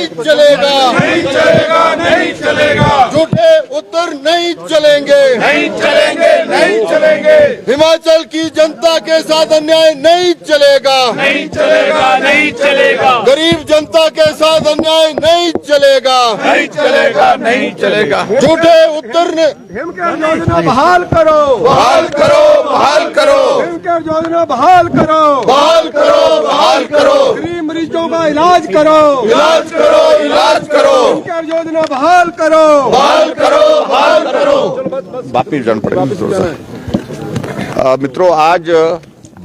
नहीं चलेगा, नहीं चलेगा, नहीं चलेगा, झूठे उत्तर नहीं चलेंगे, नहीं चलेंगे, नहीं चलेंगे, हिमाचल की जनता के साथ अन्याय नहीं चलेगा, नहीं चलेगा, नहीं चलेगा, गरीब जनता के साथ अन्याय नहीं चलेगा, नहीं चलेगा, नहीं चलेगा। झूठे उत्तर ने हिमकेयर योजना बहाल करो, बहाल करो, बहाल करो, हिमकेयर योजना बहाल करो, बहाल करो, बहाल करो, गरीब मरीजों का इलाज करो, इलाज करो, इलाज करो, हिमकेयर योजना बहाल करो, बहाल करो, बहाल करो। वापिस जाना पड़ेगा। मित्रों, आज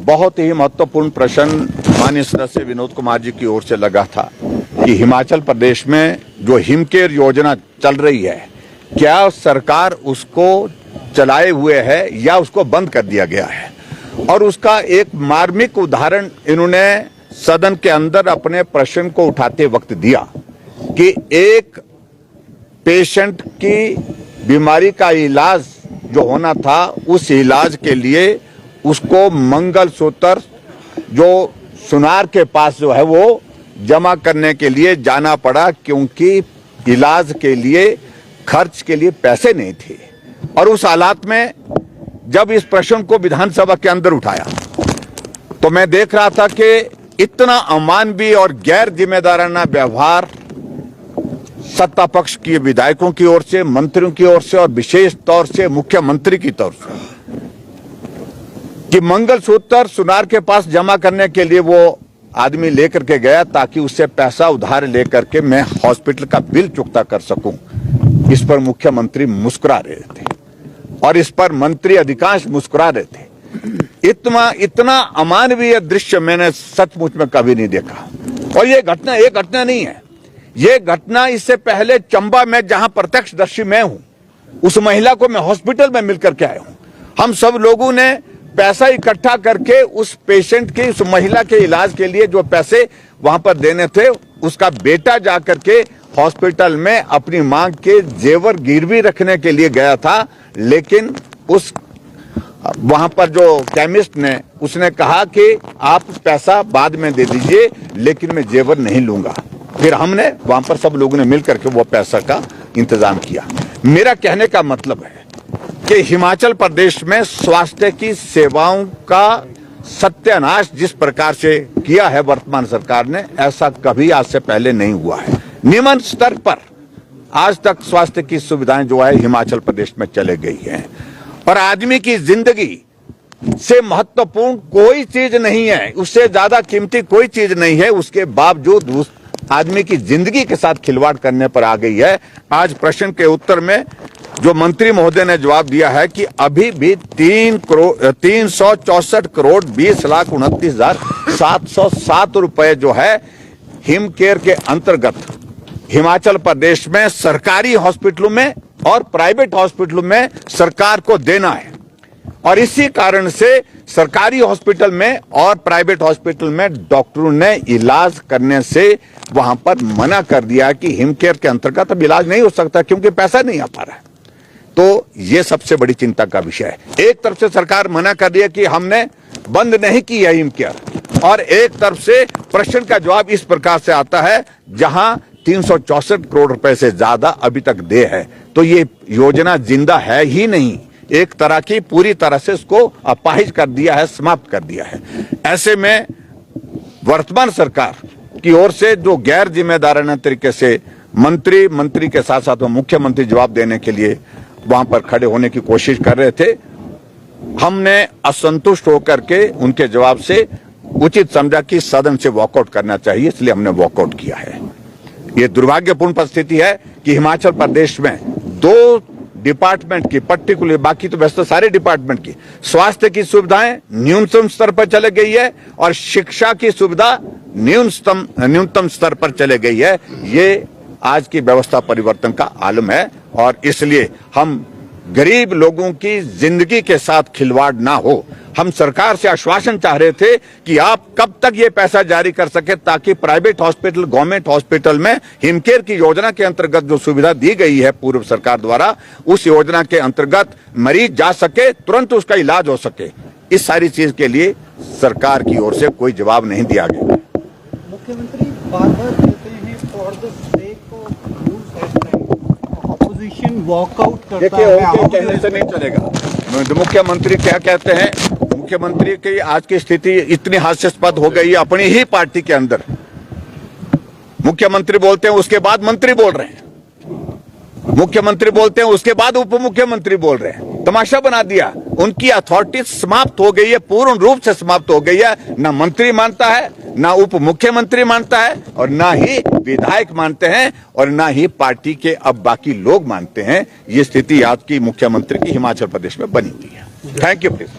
बहुत ही महत्वपूर्ण प्रश्न माननीय सदस्य विनोद कुमार जी की ओर से लगा था कि हिमाचल प्रदेश में जो हिमकेयर योजना चल रही है, क्या सरकार उसको चलाए हुए है या उसको बंद कर दिया गया है। और उसका एक मार्मिक उदाहरण इन्होंने सदन के अंदर अपने प्रश्न को उठाते वक्त दिया कि एक पेशेंट की बीमारी का इलाज जो होना था, उस इलाज के लिए उसको मंगलसूत्र जो सुनार के पास जो है वो जमा करने के लिए जाना पड़ा, क्योंकि इलाज के लिए खर्च के लिए पैसे नहीं थे। और उस हालात में जब इस प्रश्न को विधानसभा के अंदर उठाया तो मैं देख रहा था कि इतना अमानवीय और गैर जिम्मेदाराना व्यवहार सत्ता पक्ष के विधायकों की ओर से, मंत्रियों की ओर से और विशेष तौर से मुख्यमंत्री की तरफ से, कि मंगलसूत्र सुनार के पास जमा करने के लिए वो आदमी लेकर के गया ताकि उससे पैसा उधार लेकर के मैं हॉस्पिटल का बिल चुकता कर सकूं। इस पर मुख्यमंत्री मुस्कुरा रहे थे और इस पर मंत्री अधिकांश मुस्कुरा रहे थे। इतना अमानवीय दृश्य मैंने सचमुच में कभी नहीं देखा। और ये घटना नहीं है, ये घटना इससे पहले चंबा में जहां प्रत्यक्षदर्शी मैं हूं, उस महिला को मैं हॉस्पिटल में मिलकर के आया हूं। हम सब लोगों ने पैसा इकट्ठा करके उस पेशेंट के, उस महिला के इलाज के लिए जो पैसे वहां पर देने थे, उसका बेटा जाकर के हॉस्पिटल में अपनी मां के जेवर गिरवी रखने के लिए गया था, लेकिन उस वहां पर जो केमिस्ट ने उसने कहा कि आप पैसा बाद में दे दीजिए, लेकिन मैं जेवर नहीं लूंगा। फिर हमने वहां पर सब लोगों ने मिलकर के वो पैसा का इंतजाम किया। मेरा कहने का मतलब है कि हिमाचल प्रदेश में स्वास्थ्य की सेवाओं का सत्यानाश जिस प्रकार से किया है वर्तमान सरकार ने, ऐसा कभी आज से पहले नहीं हुआ है। निम्न स्तर पर आज तक स्वास्थ्य की सुविधाएं जो है हिमाचल प्रदेश में चले गई हैं और आदमी की जिंदगी से महत्वपूर्ण कोई चीज नहीं है, उससे ज्यादा कीमती कोई चीज नहीं है। उसके बावजूद उस आदमी की जिंदगी के साथ खिलवाड़ करने पर आ गई है। आज प्रश्न के उत्तर में जो मंत्री महोदय ने जवाब दिया है कि अभी भी 364 करोड़ 20,29,707 रुपए जो है हिमकेयर के अंतर्गत हिमाचल प्रदेश में सरकारी हॉस्पिटलों में और प्राइवेट हॉस्पिटलों में सरकार को देना है। और इसी कारण से सरकारी हॉस्पिटल में और प्राइवेट हॉस्पिटल में डॉक्टरों ने इलाज करने से वहां पर मना कर दिया कि हिमकेयर के अंतर्गत अब इलाज नहीं हो सकता क्योंकि पैसा नहीं आ पा रहा है। तो ये सबसे बड़ी चिंता का विषय है। एक तरफ से सरकार मना कर दिया कि हमने बंद नहीं की है हिमकेयर, और एक तरफ से प्रश्न का जवाब इस प्रकार से आता है जहां 364 करोड़ रुपए से ज्यादा अभी तक दे है। तो ये योजना जिंदा है ही नहीं, एक तरह की पूरी तरह से उसको अपाहिज कर दिया है, समाप्त कर दिया है। ऐसे में वर्तमान सरकार की ओर से जो गैर जिम्मेदाराना तरीके से मंत्री के साथ साथ मुख्यमंत्री जवाब देने के लिए वहां पर खड़े होने की कोशिश कर रहे थे, हमने असंतुष्ट होकर के उनके जवाब से उचित समझा कि सदन से वॉकआउट करना चाहिए, इसलिए हमने वॉकआउट किया है। ये दुर्भाग्यपूर्ण परिस्थिति है कि हिमाचल प्रदेश में दो डिपार्टमेंट की, पर्टिकुलर बाकी तो वैसे सारे डिपार्टमेंट की स्वास्थ्य की सुविधाएं न्यूनतम स्तर पर चले गई है और शिक्षा की सुविधा न्यूनतम स्तर पर चले गई है। ये आज की व्यवस्था परिवर्तन का आलम है और इसलिए हम गरीब लोगों की जिंदगी के साथ खिलवाड़ ना हो। हम सरकार से आश्वासन चाह रहे थे कि आप कब तक ये पैसा जारी कर सके ताकि प्राइवेट हॉस्पिटल, गवर्नमेंट हॉस्पिटल में हिमकेयर की योजना के अंतर्गत जो सुविधा दी गई है पूर्व सरकार द्वारा, उस योजना के अंतर्गत मरीज जा सके, तुरंत उसका इलाज हो सके। इस सारी चीज के लिए सरकार की ओर से कोई जवाब नहीं दिया गया। मुख्यमंत्री बार-बार कहते हैं फॉर द ऑपोजिशन वॉकआउट करता देखिए है उनके कहने से नहीं चलेगा। मुख्यमंत्री क्या कहते हैं, मुख्यमंत्री की आज की स्थिति इतनी हास्यास्पद हो गई है अपनी ही पार्टी के अंदर। मुख्यमंत्री बोलते हैं उसके बाद मंत्री बोल रहे हैं, मुख्यमंत्री बोलते हैं उसके बाद उप मुख्यमंत्री बोल रहे हैं। तमाशा बना दिया। उनकी अथॉरिटी समाप्त हो गई है, पूर्ण रूप से समाप्त हो गई है। ना मंत्री मानता है, ना उप मुख्यमंत्री मानता है, और ना ही विधायक मानते हैं, और ना ही पार्टी के अब बाकी लोग मानते हैं। ये स्थिति आज की मुख्यमंत्री की हिमाचल प्रदेश में बनी हुई है। Thank you please.